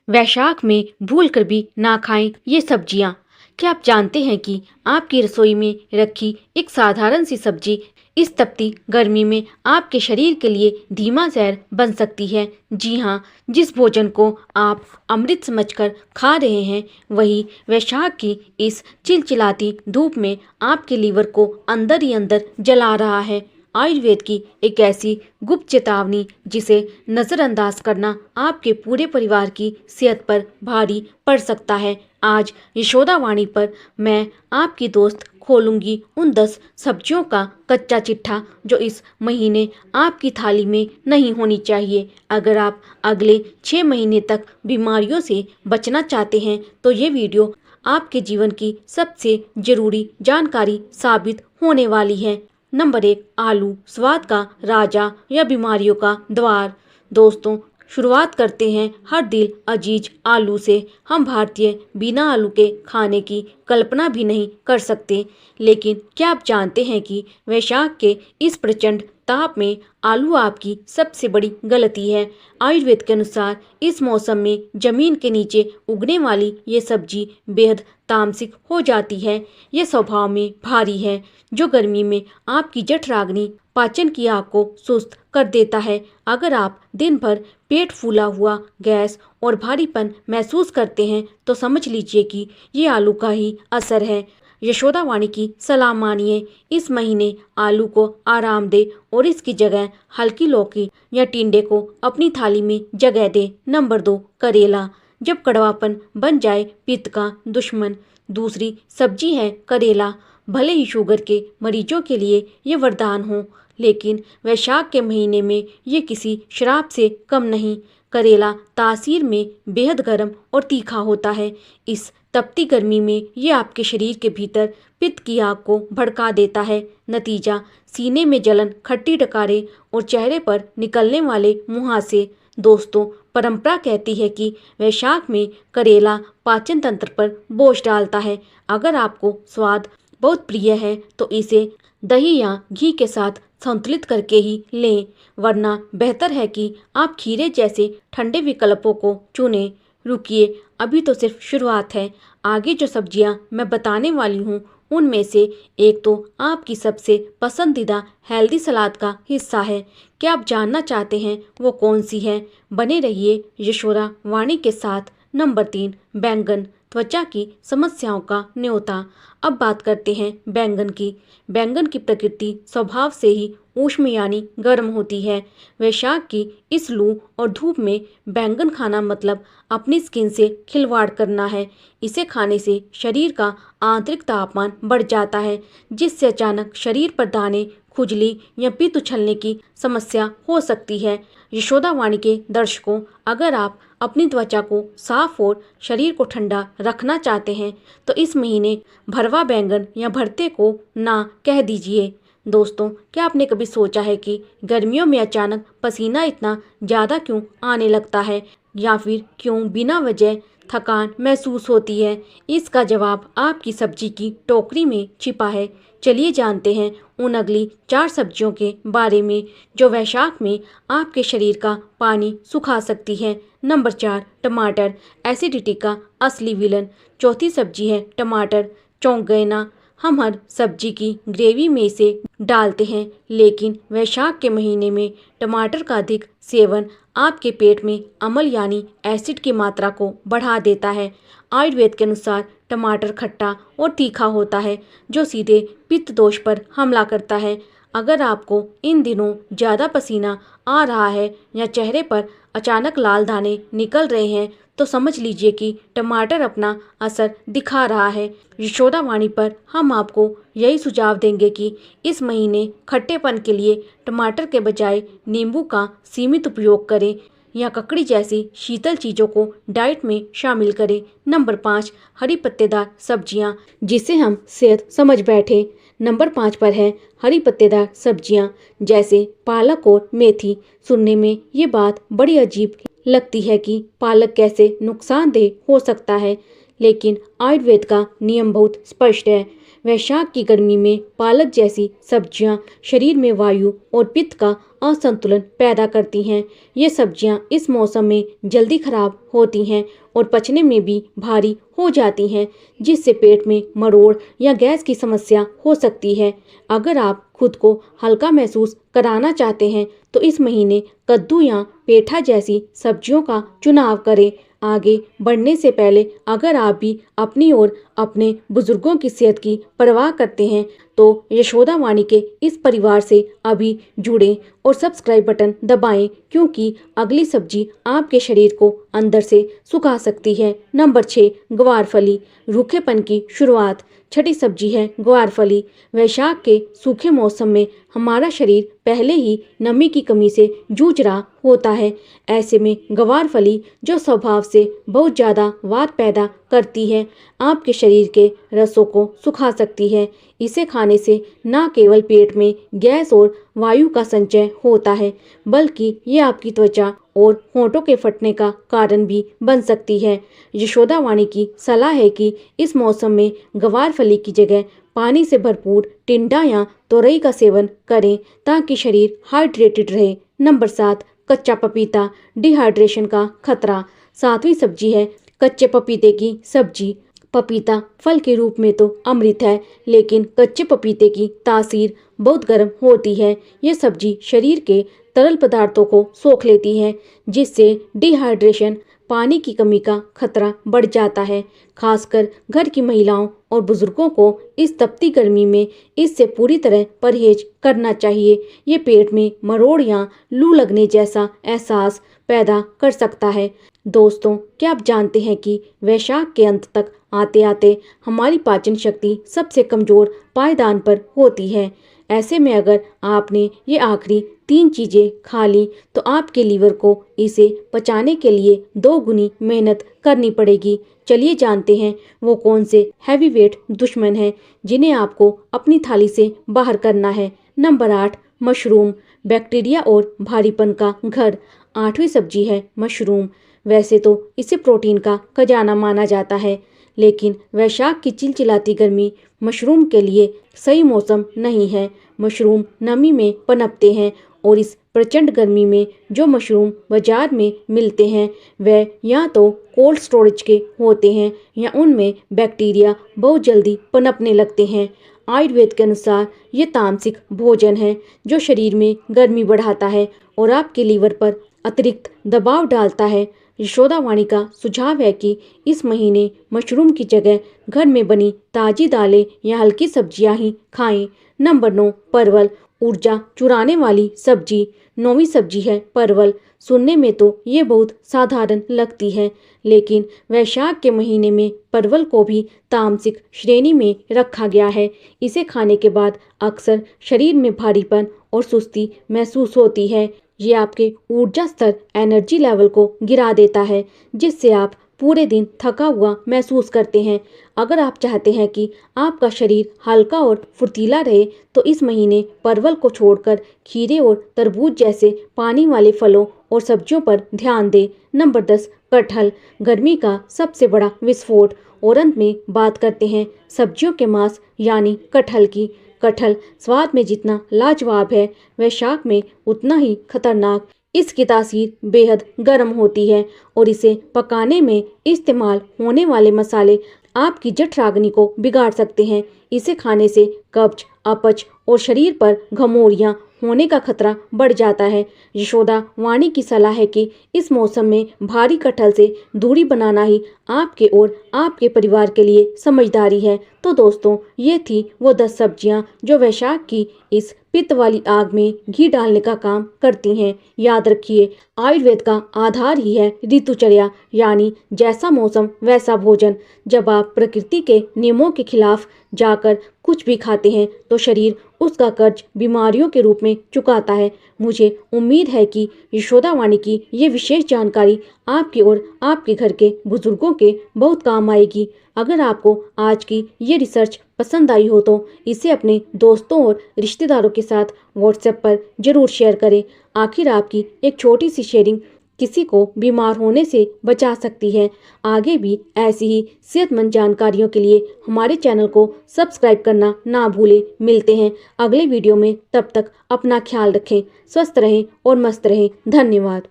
वैशाख में भूलकर भी ना खाएं ये सब्जियां। क्या आप जानते हैं कि आपकी रसोई में रखी एक साधारण सी सब्जी इस तपती गर्मी में आपके शरीर के लिए धीमा जहर बन सकती है। जी हाँ, जिस भोजन को आप अमृत समझकर खा रहे हैं वही वैशाख की इस चिलचिलाती धूप में आपके लीवर को अंदर ही अंदर जला रहा है। आयुर्वेद की एक ऐसी गुप्त चेतावनी जिसे नज़रअंदाज करना आपके पूरे परिवार की सेहत पर भारी पड़ सकता है। आज यशोदावाणी पर मैं आपकी दोस्त खोलूंगी उन 10 सब्जियों का कच्चा चिट्ठा जो इस महीने आपकी थाली में नहीं होनी चाहिए। अगर आप अगले 6 महीने तक बीमारियों से बचना चाहते हैं तो ये वीडियो आपके जीवन की सबसे जरूरी जानकारी साबित होने वाली है। नंबर 1, आलू स्वाद का राजा या बीमारियों का द्वार। दोस्तों, शुरुआत करते हैं हर दिल अजीज आलू से। हम भारतीय बिना आलू के खाने की कल्पना भी नहीं कर सकते, लेकिन क्या आप जानते हैं कि वैशाख के इस प्रचंड ताप में आलू आपकी सबसे बड़ी गलती है। आयुर्वेद के अनुसार इस मौसम में जमीन के नीचे उगने वाली ये सब्जी बेहद तामसिक हो जाती है। ये स्वभाव में भारी है, जो गर्मी में आपकी जठराग्नि पाचन की आग को सुस्त कर देता है। अगर आप दिन भर पेट फूला हुआ, गैस और भारीपन महसूस करते हैं तो समझ लीजिए कि ये आलू का ही असर है। यशोदावाणी की सलाह मानिए, इस महीने आलू को आराम दे और इसकी जगह हल्की लौकी या टिंडे को अपनी थाली में जगह दे। नंबर 2, करेला। जब कड़वापन बन जाए पित्त का दुश्मन, दूसरी सब्जी है करेला। भले ही शुगर के मरीजों के लिए ये वरदान हो, लेकिन वैशाख के महीने में ये किसी शराब से कम नहीं। करेला तासीर में बेहद गर्म और तीखा होता है। इस तपती गर्मी में ये आपके शरीर के भीतर पित्त की आग को भड़का देता है। नतीजा, सीने में जलन, खट्टी डकारें और चेहरे पर निकलने वाले मुहासे। दोस्तों, परंपरा कहती है कि वैशाख में करेला पाचन तंत्र पर बोझ डालता है। अगर आपको स्वाद बहुत प्रिय है तो इसे दही या घी के साथ संतुलित करके ही लें, वरना बेहतर है कि आप खीरे जैसे ठंडे विकल्पों को चुनें। रुकिए, अभी तो सिर्फ शुरुआत है। आगे जो सब्जियां मैं बताने वाली हूँ उनमें से एक तो आपकी सबसे पसंदीदा हेल्दी सलाद का हिस्सा है। क्या आप जानना चाहते हैं वो कौन सी है? बने रहिए यशोदा वाणी के साथ। नंबर 3, बैंगन। त्वचा की समस्याओं का न्योता। अब बात करते हैं बैंगन की। बैंगन की प्रकृति स्वभाव से ही ऊष्म यानी गर्म होती है। वैशाख की इस लू और धूप में बैंगन खाना मतलब अपनी स्किन से खिलवाड़ करना है। इसे खाने से शरीर का आंतरिक तापमान बढ़ जाता है, जिससे अचानक शरीर पर दाने, खुजली या पित्त उछलने की समस्या हो सकती है। यशोदावाणी के दर्शकों, अगर आप अपनी त्वचा को साफ और शरीर को ठंडा रखना चाहते हैं तो इस महीने भरवा बैंगन या भरते को ना कह दीजिए। दोस्तों, क्या आपने कभी सोचा है कि गर्मियों में अचानक पसीना इतना ज़्यादा क्यों आने लगता है, या फिर क्यों बिना वजह थकान महसूस होती है? इसका जवाब आपकी सब्जी की टोकरी में छिपा है। चलिए जानते हैं उन अगली 4 सब्जियों के बारे में जो वैशाख में आपके शरीर का पानी सुखा सकती है। नंबर 4, टमाटर। एसिडिटी का असली विलन। चौथी सब्जी है टमाटर। चौंक गए ना? हम हर सब्जी की ग्रेवी में इसे डालते हैं, लेकिन वैशाख के महीने में टमाटर का अधिक सेवन आपके पेट में अम्ल यानी एसिड की मात्रा को बढ़ा देता है। आयुर्वेद के अनुसार टमाटर खट्टा और तीखा होता है, जो सीधे पित्त दोष पर हमला करता है। अगर आपको इन दिनों ज़्यादा पसीना आ रहा है या चेहरे पर अचानक लाल दाने निकल रहे हैं तो समझ लीजिए कि टमाटर अपना असर दिखा रहा है। यशोदावाणी पर हम आपको यही सुझाव देंगे कि इस महीने खट्टेपन के लिए टमाटर के बजाय नींबू का सीमित उपयोग करें या ककड़ी जैसी शीतल चीज़ों को डाइट में शामिल करें। नंबर 5, हरी पत्तेदार सब्जियां जिसे हम सेहत समझ बैठे। नंबर 5 पर है हरी पत्तेदार सब्जियां जैसे पालक और मेथी। सुनने में ये बात बड़ी अजीब लगती है कि पालक कैसे नुकसानदेह हो सकता है, लेकिन आयुर्वेद का नियम बहुत स्पष्ट है। वैशाख की गर्मी में पालक जैसी सब्जियां शरीर में वायु और पित्त का असंतुलन पैदा करती हैं। ये सब्जियां इस मौसम में जल्दी खराब होती हैं और पचने में भी भारी हो जाती हैं, जिससे पेट में मरोड़ या गैस की समस्या हो सकती है। अगर आप खुद को हल्का महसूस कराना चाहते हैं तो इस महीने कद्दू या पेठा जैसी सब्जियों का चुनाव करें। आगे बढ़ने से पहले अगर आप भी अपनी और अपने बुजुर्गों की सेहत की परवाह करते हैं तो यशोदा वाणी के इस परिवार से अभी जुड़ें और सब्सक्राइब बटन दबाएं, क्योंकि अगली सब्जी आपके शरीर को अंदर से सुखा सकती है। नंबर 6, ग्वारफली। रूखेपन की शुरुआत। छठी सब्जी है ग्वारफली। वैशाख के सूखे मौसम में हमारा शरीर पहले ही नमी की कमी से जूझ रहा होता है। ऐसे में ग्वारफली, जो स्वभाव से बहुत ज़्यादा वात पैदा करती है, आपके शरीर के रसों को सुखा सकती है। इसे खाने से न केवल पेट में गैस और वायु का संचय होता है, बल्कि ये आपकी त्वचा और होंठों के फटने का कारण भी बन सकती है। यशोदा वाणी की सलाह है कि इस मौसम में ग्वारफली की जगह पानी से भरपूर टिंडा या तोरई का सेवन करें, ताकि शरीर हाइड्रेटेड रहे। नंबर 7, कच्चा पपीता। डिहाइड्रेशन का खतरा। 7वीं सब्जी है कच्चे पपीते की सब्जी। पपीता फल के रूप में तो अमृत है, लेकिन कच्चे पपीते की तासीर बहुत गर्म होती है। ये सब्जी शरीर के तरल पदार्थों को सोख लेती है, जिससे डिहाइड्रेशन, पानी की कमी का खतरा बढ़ जाता है। खासकर घर की महिलाओं और बुजुर्गों को इस तपती गर्मी में इससे पूरी तरह परहेज करना चाहिए। ये पेट में मरोड़ या लू लगने जैसा एहसास पैदा कर सकता है। दोस्तों, क्या आप जानते हैं कि वैशाख के अंत तक आते आते हमारी पाचन शक्ति सबसे कमज़ोर पायदान पर होती है। ऐसे में अगर आपने ये आखिरी 3 चीज़ें खा ली तो आपके लीवर को इसे पचाने के लिए 2 गुनी मेहनत करनी पड़ेगी। चलिए जानते हैं वो कौन से हैवी वेट दुश्मन हैं जिन्हें आपको अपनी थाली से बाहर करना है। Number 8, mushroom. बैक्टीरिया और भारीपन का घर। 8वीं सब्जी है मशरूम। वैसे तो इसे प्रोटीन का खजाना माना जाता है, लेकिन वैशाख की चिलचिलाती गर्मी मशरूम के लिए सही मौसम नहीं है। मशरूम नमी में पनपते हैं और इस प्रचंड गर्मी में जो मशरूम बाजार में मिलते हैं वह या तो कोल्ड स्टोरेज के होते हैं या उनमें बैक्टीरिया बहुत जल्दी पनपने लगते हैं। आयुर्वेद के अनुसार ये तामसिक भोजन है जो शरीर में गर्मी बढ़ाता है और आपके लीवर पर अतिरिक्त दबाव डालता है। यशोदा वाणी का सुझाव है कि इस महीने मशरूम की जगह घर में बनी ताज़ी दालें या हल्की सब्जियां ही खाएं। नंबर 9, परवल। ऊर्जा चुराने वाली सब्जी। 9वीं सब्जी है परवल। सुनने में तो ये बहुत साधारण लगती है, लेकिन वैशाख के महीने में परवल को भी तामसिक श्रेणी में रखा गया है। इसे खाने के बाद अक्सर शरीर में भारीपन और सुस्ती महसूस होती है। ये आपके ऊर्जा स्तर, एनर्जी लेवल को गिरा देता है, जिससे आप पूरे दिन थका हुआ महसूस करते हैं। अगर आप चाहते हैं कि आपका शरीर हल्का और फुर्तीला रहे तो इस महीने परवल को छोड़कर खीरे और तरबूज जैसे पानी वाले फलों और सब्जियों पर ध्यान दें। नंबर 10, कटहल। गर्मी का सबसे बड़ा विस्फोट। और अंत में बात करते हैं सब्जियों के मांस यानी कटहल की। कटहल स्वाद में जितना लाजवाब है, वैशाख में उतना ही खतरनाक। इसकी तासीर बेहद गर्म होती है और इसे पकाने में इस्तेमाल होने वाले मसाले आपकी जठराग्नि को बिगाड़ सकते हैं। इसे खाने से कब्ज, अपच और शरीर पर घमौरियां होने का खतरा बढ़ जाता है। यशोदा वाणी की सलाह है कि इस मौसम में भारी कटहल से दूरी बनाना ही आपके और आपके परिवार के लिए समझदारी है। तो दोस्तों, ये थी वो 10 सब्जियां जो वैशाख की इस पित्त वाली आग में घी डालने का काम करती हैं। याद रखिए, आयुर्वेद का आधार ही है ऋतुचर्या, यानी जैसा मौसम वैसा भोजन। जब आप प्रकृति के नियमों के खिलाफ जाकर कुछ भी खाते हैं तो शरीर उसका कर्ज बीमारियों के रूप में चुकाता है। मुझे उम्मीद है कि यशोदा वाणी की ये विशेष जानकारी आपके और आपके घर के बुजुर्गों के बहुत काम आएगी। अगर आपको आज की ये रिसर्च पसंद आई हो तो इसे अपने दोस्तों और रिश्तेदारों के साथ व्हाट्सएप पर जरूर शेयर करें। आखिर आपकी एक छोटी सी शेयरिंग किसी को बीमार होने से बचा सकती है। आगे भी ऐसी ही सेहतमंद जानकारियों के लिए हमारे चैनल को सब्सक्राइब करना ना भूलें। मिलते हैं अगले वीडियो में, तब तक अपना ख्याल रखें, स्वस्थ रहें और मस्त रहें। धन्यवाद।